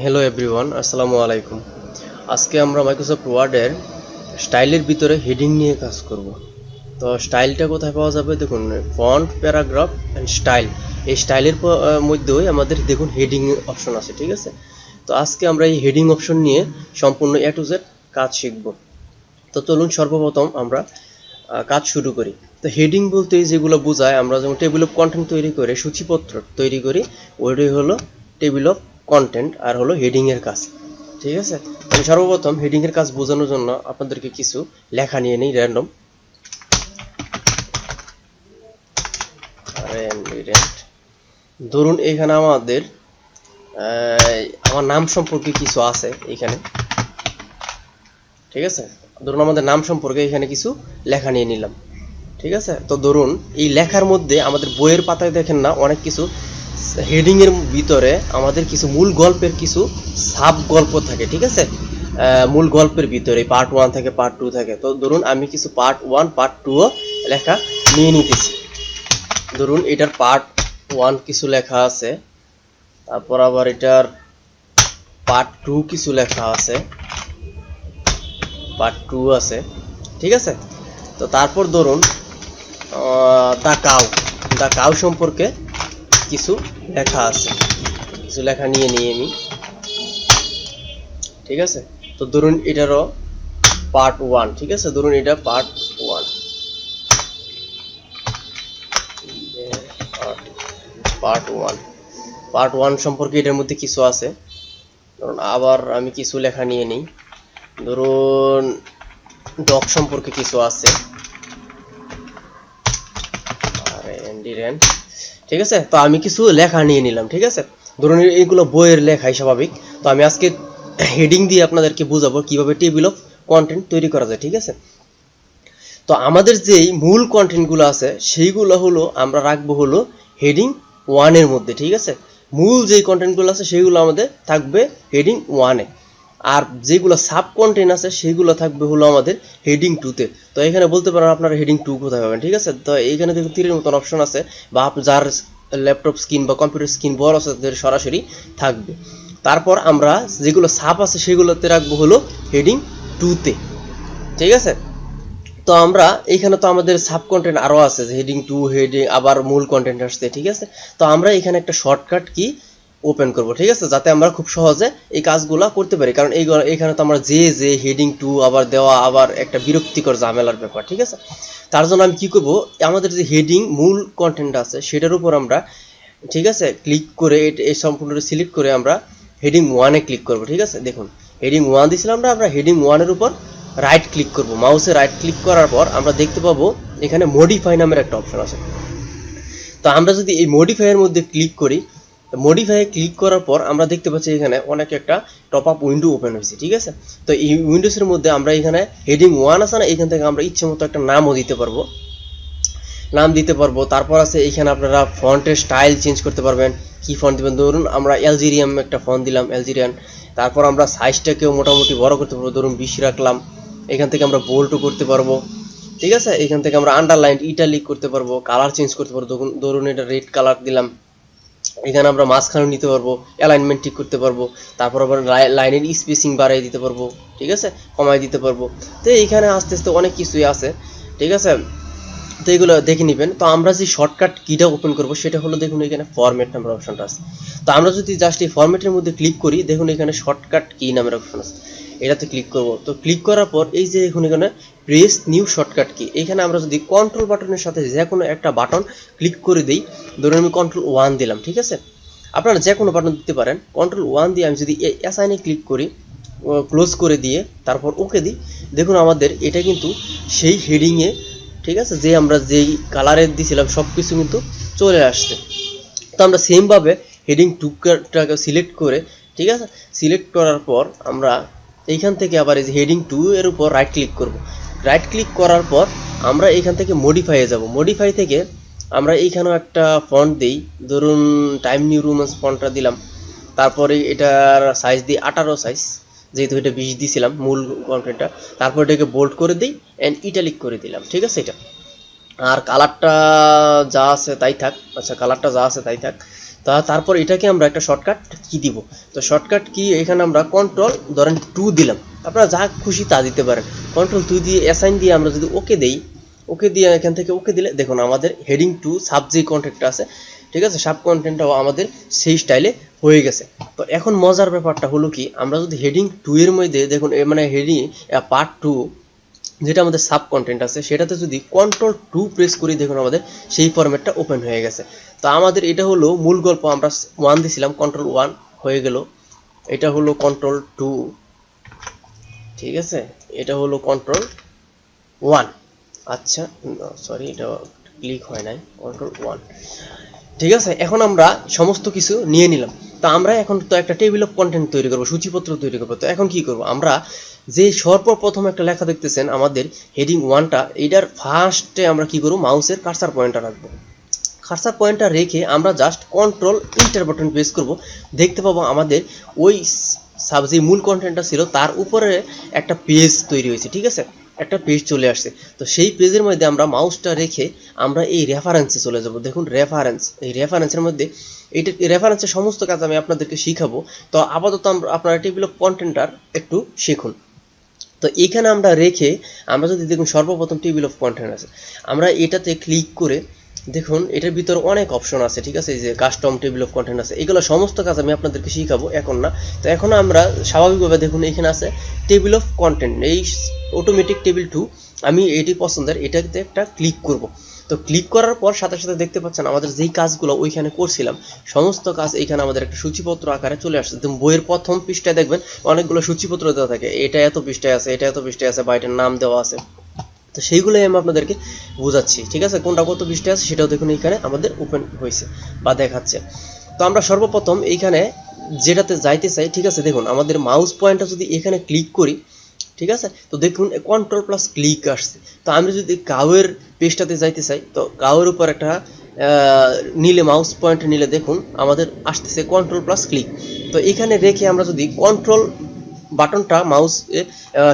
Hello everyone, আসসালামু আলাইকুম। আজকে আমরা মাইক্রোসফট ওয়ার্ডের স্টাইলের ভিতরে হেডিং নিয়ে কাজ করব। তো স্টাইলটা কোথায় পাওয়া যাবে দেখুন, ফন্ট, প্যারাগ্রাফ অ্যান্ড স্টাইল। এই স্টাইলের মধ্যেই আমাদের দেখুন হেডিং অপশন আছে, ঠিক আছে। তো আজকে আমরা এই হেডিং অপশন নিয়ে সম্পূর্ণ এ টু জেড কাজ শিখব। তো চলুন সর্বপ্রথম আমরা কাজ শুরু করি। তো হেডিং বলতে যেগুলো বোঝায়, আমরা যেমন টেবিল অফ কন্টেন্ট তৈরি করে সূচিপত্র তৈরি করি, ওইটাই হলো টেবিল অফ কন্টেন্ট আর হলো হেডিং এর কাজ, ঠিক আছে। আমি সর্বপ্রথম হেডিং এর কাজ বোঝানোর জন্য আপনাদেরকে কিছু লেখা নিয়ে নিই র্যান্ডম। ধরুন এখানে আমাদের আমার নাম সম্পর্কে কিছু আছে এখানে, ঠিক আছে। ধরুন আমাদের নাম সম্পর্কে এখানে কিছু লেখা নিয়ে নিলাম, ঠিক আছে। তো ধরুন এই লেখার মধ্যে আমাদের বইয়ের পাতায় দেখেন না অনেক কিছু হেডিং এর ভিতরে আমাদের কিছু মূল গল্পের কিছু সাব গল্প থাকে, ঠিক আছে। মূল গল্পের ভিতরে পার্ট 1 থাকে, পার্ট 2 থাকে। তো ধরুন আমি কিছু পার্ট 1 পার্ট 2 লেখা নিয়ে নিতেছি। ধরুন এটার পার্ট 1 কিছু লেখা আছে, তারপর আবার এটার পার্ট 2 কিছু লেখা আছে, পার্ট 2 আছে, ঠিক আছে। তো তারপর ধরুন দ্য কাউ সম্পর্কে কিছু লেখা আছে, কিছু লেখা নিয়ে নিই আমি, ঠিক আছে। তো ধরুন এটারও পার্ট 1, ঠিক আছে। ধরুন এটা পার্ট 1, পার্ট 1 সম্পর্কে এটার মধ্যে কিছু আছে। ধরুন আবার আমি কিছু লেখা নিয়ে নিই। ধরুন ডগ সম্পর্কে কিছু আছে, ঠিক আছে। তো আমি কিছু লেখা নিয়ে নিলাম, ঠিক আছে। ধরুন এইগুলো বইয়ের লেখাই স্বাভাবিক। তো আমি আজকে হেডিং দিয়ে আপনাদেরকে বোঝাবো কিভাবে টেবিল অফ কন্টেন্ট তৈরি করা যায়, ঠিক আছে। তো আমাদের যেই মূল কন্টেন্টগুলো আছে সেইগুলো হলো আমরা রাখবো হলো হেডিং 1 এর মধ্যে, ঠিক আছে। মূল যেই কন্টেন্টগুলো আছে সেইগুলো আমাদের থাকবে হেডিং 1 এ, আর যেগুলো সাব কন্টেন্ট আছে সেইগুলো থাকবে হলো আমাদের হেডিং 2 তে। তো এখানে বলতে পারেন আপনারা হেডিং 2 কোথায় পাবেন, ঠিক আছে। তো এইখানে দেখুন তীরের মতন অপশন আছে, বা যার ল্যাপটপ স্ক্রিন বা কম্পিউটার স্ক্রিন বড় আছে তাদের সরাসরি থাকবে। তারপর আমরা যেগুলো সাব আছে সেগুলোতে রাখবো হলো হেডিং 2 তে, ঠিক আছে। তো আমরা এখানে তো আমাদের সাব কন্টেন্ট আরো আছে, যে হেডিং 2, হেডিং আবার মূল কন্টেন্ট আসছে, ঠিক আছে। তো আমরা এখানে একটা শর্টকাট কি ওপেন করব, ঠিক আছে, যাতে আমরা খুব সহজে এই কাজগুলো করতে পারি। কারণ এখানে তো আমরা যে হেডিং 2 আবার দেওয়া আবার একটা বিরক্তিকর ঝামেলার ব্যাপার, ঠিক আছে। তার জন্য আমি কি করব, আমাদের যে হেডিং মূল কন্টেন্ট আছে সেটার উপর আমরা, ঠিক আছে, ক্লিক করে এই সম্পূর্ণটা সিলেক্ট করে আমরা হেডিং 1 এ ক্লিক করব, ঠিক আছে। দেখুন হেডিং 1 দিয়েছিলাম আমরা হেডিং 1 এর উপর রাইট ক্লিক করব। মাউসে রাইট ক্লিক করার পর আমরা দেখতে পাবো এখানে মডিফাই নামের একটা অপশন আছে। তো আমরা যদি এই মডিফাইয়ের মধ্যে ক্লিক করি, মডিফাইয়ে ক্লিক করার পর আমরা দেখতে পাচ্ছি এখানে অনেক একটা টপ আপ উইন্ডো ওপেন হয়েছে, ঠিক আছে। তো এই উইন্ডোজের মধ্যে আমরা এখানে হেডিং 1 আছে না, এখান থেকে আমরা ইচ্ছে মতো একটা নামও দিতে পারবো, তারপর আছে এখানে আপনারা ফন্টের স্টাইল চেঞ্জ করতে পারবেন। কি ফন্ট দিবেন, ধরুন আমরা অ্যালজেরিয়ান একটা ফন্ট দিলাম, অ্যালজেরিয়ান। তারপর আমরা সাইজটাকেও মোটামুটি বড় করতে পারবো, ধরুন 20 রাখলাম। এখান থেকে আমরা বোল্ডও করতে পারবো, ঠিক আছে। এখান থেকে আমরা আন্ডারলাইন ইটালিক করতে পারবো, কালার চেঞ্জ করতে পারবো। ধরুন এটা রেড কালার দিলাম। এখানে আমরা মাঝখানে নিতে পারবো, অ্যালাইনমেন্ট ঠিক করতে পারবো। তারপর আবার লাইনের স্পেসিং বাড়িয়ে দিতে পারবো, ঠিক আছে, কমাই দিতে পারবো। তো এইখানে আস্তে আস্তে অনেক কিছুই আছে, ঠিক আছে। তো এগুলো দেখে নেবেন। তো আমরা যে শর্টকাট কিটা ওপেন করব সেটা হলো, দেখুন এখানে ফরম্যাট নামের অপশনটা আছে। তো আমরা যদি জাস্ট এই ফরম্যাটের মধ্যে ক্লিক করি, দেখুন এখানে শর্টকাট কি নামের অপশন আছে, এটাতে ক্লিক করব। তো ক্লিক করার পর এই যে দেখুন এখানে প্রেস নিউ শর্টকাট কি, এখানে আমরা যদি কন্ট্রোল বাটনের সাথে যে কোনো একটা বাটন ক্লিক করে দিই, ধরুন আমি কন্ট্রোল 1 দিলাম, ঠিক আছে। আপনারা যে কোনো বাটন দিতে পারেন। কন্ট্রোল 1 দিয়ে আমি যদি অ্যাসাইনে ক্লিক করি, ক্লোজ করে দিয়ে তারপর ওকে দিই, দেখুন আমাদের এটা কিন্তু সেই হেডিংয়ে, ঠিক আছে, যে আমরা যেই কালারের দিয়েছিলাম সব কিছু কিন্তু চলে আসছে। তো আমরা সেমভাবে হেডিং 2টাকে সিলেক্ট করে, ঠিক আছে, সিলেক্ট করার পর আমরা এইখান থেকে আবার এই যে হেডিং 2 এর উপর রাইট ক্লিক করব। রাইট ক্লিক করার পর আমরা এইখান থেকে মডিফাইয়ে যাব। মডিফাই থেকে আমরা এইখানেও একটা ফন্ট দিই, ধরুন টাইম নিউ রোমান্স ফন্টটা দিলাম। তারপরে এটার সাইজ দিই 18 সাইজ, যেহেতু এটা 20 দিয়েছিলাম মূল কন্টেন্টটা। তারপর এটাকে বোল্ড করে দিই অ্যান্ড ইটালিক করে দিলাম, ঠিক আছে। এটা আর কালারটা যা আছে তাই থাক, আচ্ছা কালারটা যা আছে তাই থাক। তারপর এটাকে আমরা একটা শর্টকাট কি দিব। তো শর্টকাট কি এখানে আমরা কন্ট্রোল ধরেন 2 দিলাম, আপনারা যা খুশি তা দিতে পারেন। কন্ট্রোল 2 দিয়ে অ্যাসাইন দিয়ে আমরা যদি ওকে দেই, ওকে দিয়ে এখান থেকে ওকে দিলে দেখুন আমাদের হেডিং 2 সাব যে কন্টেন্টটা আছে, ঠিক আছে, সাব কন্টেন্টটাও আমাদের সেই স্টাইলে হয়ে গেছে। তো এখন মজার ব্যাপারটা হলো কি, আমরা যদি হেডিং 2 এর মধ্যে দেখুন মানে হেডিং পার্ট 2 যেটা আমাদের সাব কন্টেন্ট আছে সেটাতে যদি কন্ট্রোল 2 প্রেস করি, দেখুন আমাদের সেই ফরম্যাটটা ওপেন হয়ে গেছে। তো আমাদের এটা হলো মূল গল্প, আমরা 1 দিছিলাম, কন্ট্রোল 1 হয়ে গেল। এটা হলো কন্ট্রোল 2, ঠিক আছে, এটা হলো কন্ট্রোল 1। আচ্ছা সরি, এটা ক্লিক হয় নাই, কন্ট্রোল 1, ঠিক আছে। এখন আমরা সমস্ত কিছু নিয়ে নিলাম। তো আমরা এখন তো একটা টেবিল অফ কন্টেন্ট তৈরি করব, সূচিপত্র তৈরি করব। তো এখন কি করব, আমরা যে সর্বপ্রথম একটা লেখা দেখতেছেন আমাদের হেডিং 1টা, এটার ফার্স্টে আমরা কি করব, মাউসের কার্সার পয়েন্টটা রাখবো। কার্সার পয়েন্টটা রেখে আমরা just control enter button press করব, দেখতে পাবো আমাদের ওই সাব যে মূল কন্টেন্টটা ছিল তার উপরে একটা পেজ তৈরি হয়েছে, ঠিক আছে, একটা পেজ চলে আসছে। তো সেই পেজের মধ্যে আমরা মাউসটা রেখে আমরা এই রেফারেন্সে চলে যাব। দেখুন রেফারেন্স, এই রেফারেন্সের মধ্যে এইটা রেফারেন্সের সমস্ত কাজ আমি আপনাদেরকে শিখাবো। তো আপাতত আপনারা টেবিল অফ কন্টেন্টটার একটু শিখুন। তো এখানে আমরা রেখে আমরা যদি দেখুন সর্বপ্রথম টেবিল অফ কন্টেন্ট আছে, আমরা এটাতে ক্লিক করে দেখুন এটার ভিতর অনেক অপশন আছে, ঠিক আছে, এই যে কাস্টম টেবিল অফ কন্টেন্ট আছে, এগুলো সমস্ত কাজ আমি আপনাদেরকে শিখাবো এখন না। তো এখন আমরা স্বাভাবিকভাবে দেখুন এখানে আছে টেবিল অফ কন্টেন্ট, এই অটোমেটিক টেবিল 2, আমি এটি পছন্দের, এটাতে একটা ক্লিক করব। তো ক্লিক করার পর সাথে সাথে দেখতে পাচ্ছেন আমাদের যেই কাজগুলো ওইখানে করছিলাম সমস্ত কাজ এইখানে আমাদের একটা সূচিপত্র আকারে চলে আসছে। তো বইয়ের প্রথম পৃষ্ঠায় দেখবেন অনেকগুলো সূচিপত্র দেওয়া থাকে, এটা এত পৃষ্ঠায় আছে, এটা এত পৃষ্ঠায় আছে, বা এটার নাম দেওয়া আছে। তো সেইগুলোই আমি আপনাদেরকে বোঝাচ্ছি, ঠিক আছে, কোনটা কত পৃষ্ঠায় আছে সেটাও দেখুন এইখানে আমাদের ওপেন হয়েছে বা দেখাচ্ছে। তো আমরা সর্বপ্রথম এইখানে যেটাতে যাইতে চাই, ঠিক আছে, দেখুন আমাদের মাউস পয়েন্টটা যদি এখানে ক্লিক করি, ঠিক আছে, তো দেখুন কন্ট্রোল প্লাস ক্লিক আসছে। তো আমি যদি কাউয়ের পেজটাতে যাইতে চাই, তো কাউয়ের উপর একটা নিলে মাউস পয়েন্ট নিলে দেখুন আমাদের আসতেছে কন্ট্রোল প্লাস ক্লিক। তো এখানে রেখে আমরা যদি কন্ট্রোল বাটনটা মাউস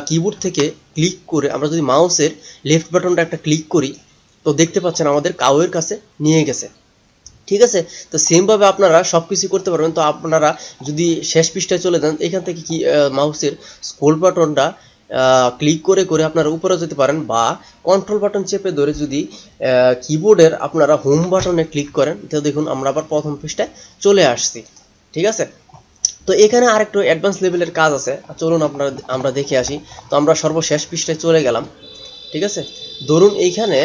কিবোর্ড থেকে ক্লিক করে আমরা যদি মাউসের লেফট বাটনটা একটা ক্লিক করি, তো দেখতে পাচ্ছেন আমাদের কাউয়ের কাছে নিয়ে গেছে, ঠিক আছে। তো সেমভাবে আপনারা সব কিছু করতে পারবেন। তো আপনারা যদি শেষ পৃষ্ঠায় চলে যান, এখান থেকে কি মাউসের স্ক্রল বাটনটা ক্লিক করে করে আপনারা উপরে যেতে পারেন, বা কন্ট্রোল বাটন চেপে ধরে যদি কিবোর্ডের আপনারা হোম বাটনে ক্লিক করেন, তো দেখুন আমরা আবার প্রথম পৃষ্ঠায় চলে আসছি, ঠিক আছে। তো এখানে আরেকটু অ্যাডভান্স লেভেলের কাজ আছে, চলুন আমরা দেখে আসি। তো আমরা সর্বশেষ পৃষ্ঠায় চলে গেলাম, ঠিক আছে। ধরুন এইখানে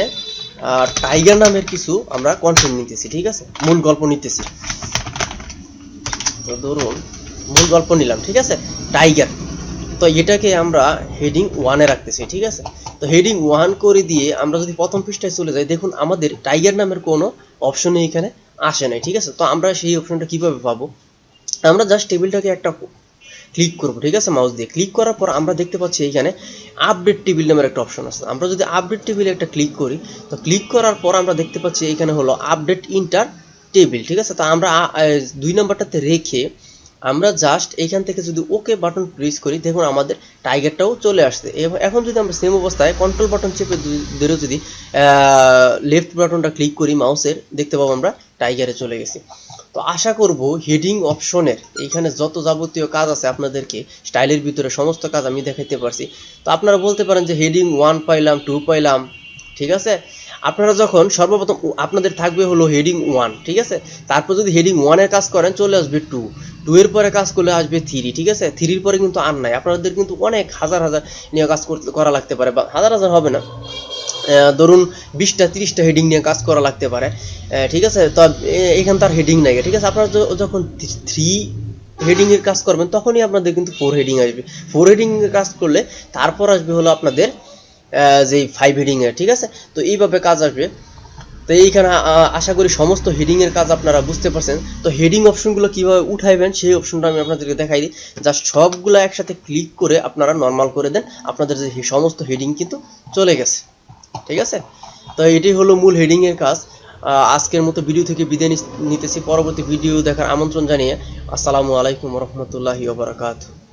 টাইগার নামের কিছু আমরা কন্টেন্ট নিতেছি, ঠিক আছে, মূল গল্প নিতেছি। তো ধরুন মূল গল্প নিলাম, ঠিক আছে, টাইগার। তো এটাকে আমরা হেডিং 1-এ রাখতেছি, ঠিক আছে। তো হেডিং 1 করে দিয়ে আমরা যদি প্রথম পৃষ্ঠায় চলে যাই, দেখুন আমাদের টাইগার নামের কোনো অপশনই এখানে আসে নাই, ঠিক আছে। তো আমরা সেই অপশনটা কিভাবে পাবো, আমরা জাস্ট টেবিলটাকে একটা ক্লিক করব, ঠিক আছে, মাউস দিয়ে ক্লিক করার পর আমরা দেখতে পাচ্ছি এইখানে আপডেট টেবিল নামের একটা অপশন আছে। আমরা যদি আপডেট টেবিলে একটা ক্লিক করি, তো ক্লিক করার পর আমরা দেখতে পাচ্ছি এইখানে হলো আপডেট ইন্টার টেবিল, ঠিক আছে। তো আমরা 2 নাম্বারটাতে রেখে আমরা জাস্ট এইখান থেকে যদি ওকে বাটন প্রেস করি, দেখুন আমাদের টাইগারটাও চলে আসছে। এখন যদি আমরা সেম অবস্থায় কন্ট্রোল বাটন চেপে ধরে যদি লেফট বাটনটা ক্লিক করি মাউসের, দেখতে পাবো আমরা টাইগারে চলে গেছি। তো আশা করব হেডিং অপশনের এইখানে যত যাবতীয় কাজ আছে আপনাদেরকে স্টাইলের ভিতরে সমস্ত কাজ আমি দেখাইতে পারছি। তো আপনারা বলতে পারেন যে হেডিং 1 পাইলাম, 2 পাইলাম, ঠিক আছে। আপনারা যখন সর্বপ্রথম আপনাদের থাকবে হলো হেডিং 1, ঠিক আছে, তারপর যদি হেডিং 1 এর কাজ করেন চলে আসবে 2, 2 এর পরে কাজ করলে আসবে 3, ঠিক আছে, 3 এর পরে কিন্তু আর নাই। আপনাদের কিন্তু অনেক হাজার হাজার নিয়ে কাজ করা লাগতে পারে, বা হাজার হাজার হবে না, ধরুন 20টা 30টা হেডিং নিয়ে কাজ করা লাগতে পারে, ঠিক আছে। তো এখানে তার হেডিং নাই, ঠিক আছে। আপনারা যখন 3 হেডিং এর কাজ করবেন তখনই আপনাদের কিন্তু 4 হেডিং আসবে। 4 হেডিং এর কাজ করলে তারপর আসবে হলো আপনাদের যে 5 হেডিং এর, ঠিক আছে। তো এইভাবে কাজ আসবে। তো এইখানে আশা করি সমস্ত হেডিং এর কাজ আপনারা বুঝতে পারছেন। তো হেডিং অপশনগুলো কিভাবে উঠাইবেন সেই অপশনটা আমি আপনাদেরকে দেখাই দিই। জাস্ট সবগুলো একসাথে ক্লিক করে আপনারা নরমাল করে দেন, আপনাদের যে সমস্ত হেডিং কিন্তু চলে গেছে, ঠিক আছে। তো এটি হলো মূল হেডিং এর কাজ। আজকের মতো ভিডিও থেকে বিদায় নিতেছি, পরবর্তী ভিডিও দেখার আমন্ত্রণ জানিয়ে আসসালামু আলাইকুম ওয়া রাহমাতুল্লাহি ওয়া বারাকাতুহু।